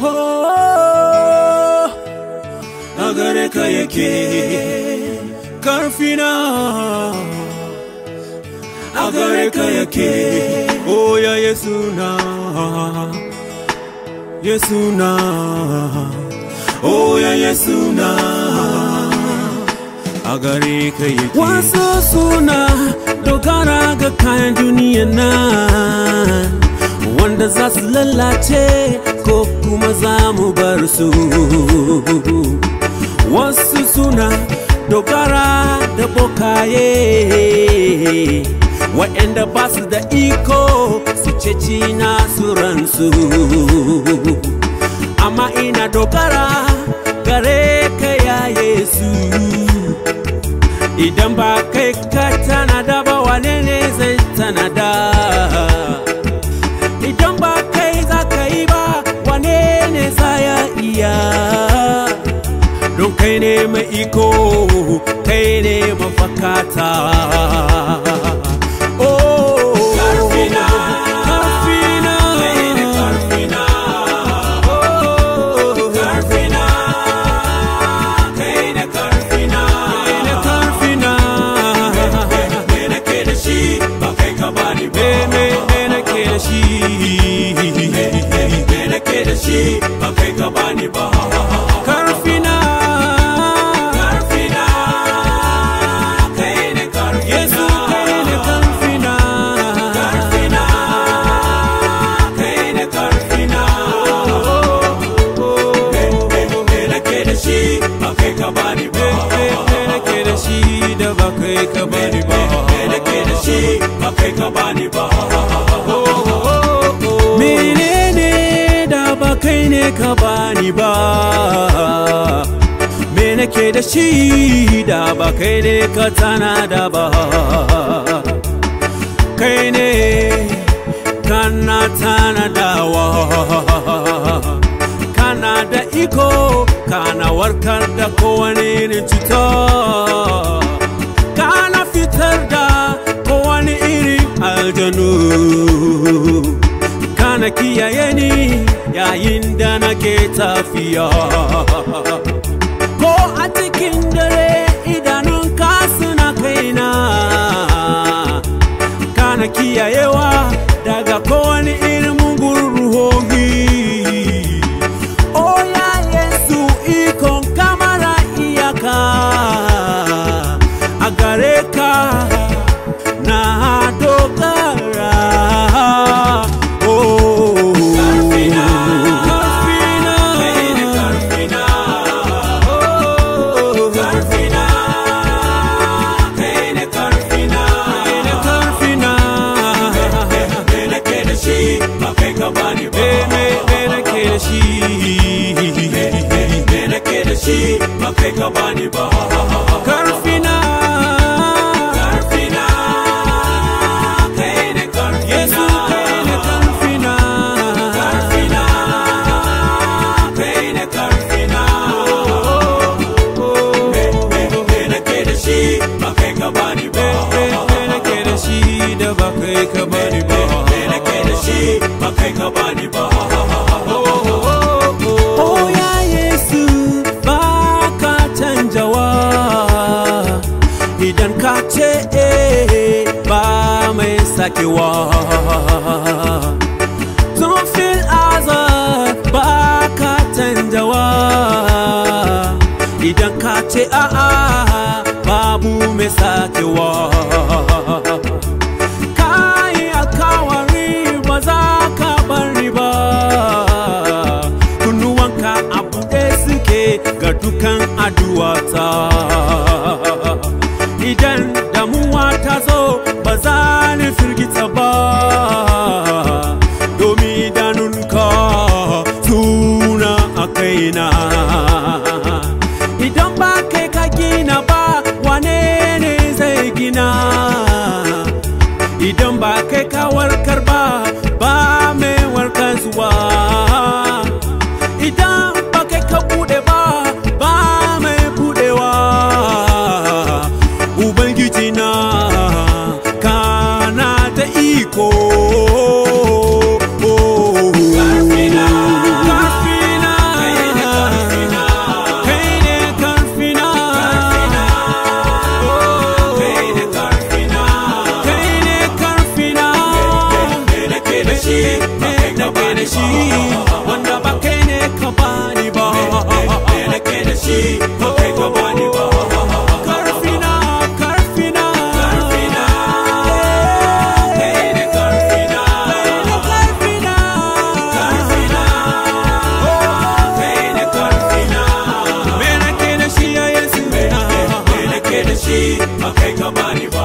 Oh, a gare ka yake karfina, a gare ka yake. Oh ya Yesu na, Yesu na, oh ya Yesu na, a gare ka yake. Wasu suna dogara ga kayan duniya nan, wanda za su lalace ko kuma za mu bar su. Wasu suna dogara da bokaye, waɗanda ba su da iko su ceci nasu ransu. Amma ina dogara gare ka ya Yesu, idan ba kai ka tanada ba wane ne zai tanada? Idan ba kai za ka yi ba wane ne za ya iya? Don kai ne mai iko, kai ne mafakata. Bakai ka bani ba karfina, karfina, kai ne karfina, Yesu kai ne karfina, karfina, kai ne karfina. Me nake da shi bakai ka bani ba, me nake da shi da bakai ka bani ba, me nake da shi bakai ka bani ba. Kai ne ka bani ba, me nake da shi da ba kai ne ka tanada ba. Kai ne kana tanadawa, kana da iko, kana warkar da kowane irin cuta, kana fitar da kowane irin aljanu, kana kiyaye ni yayin da nake tafiya. Ko a cikin dare idanunka suna kaina, kana kiyayewa daga kowane irin mugun ruhohi. Oh ya Yesu, ikon kamara iyaka, a gare ka na dogara. Bakai ka bani ba karfina, karfina, kai ne karfina, Yesu kai ne karfina, karfina, kai ne karfina. Me nake da shi bakai ka bani ba, me nake da shi da bakai ka bani ba, me nake da shi bakai ka bani ba. Idan ka ce ba mai sakewa, tun fil azar ba ka canjawa. Idan ka ce a'a babu mai sakewa, ka yi alkawari ba za ka bari ba. Kunnuwanka a buɗe suke ga dukan addu'ata. Idan damuwa ta zo ba za ni firgita ba, domin idanunka suna a kaina. Idan ba kai ka nake da shi wanda ba kai ne ka bani ba me nake da shi ba kai ka bani ba karfina karfina karfina kai ne karfina karfina karfina kai ne karfina me nake da shi ya yesu me nake da shi ba kai ka bani ba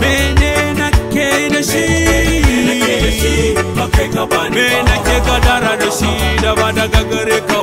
me nake da shi me nake gadara da shi da ba daga gare ka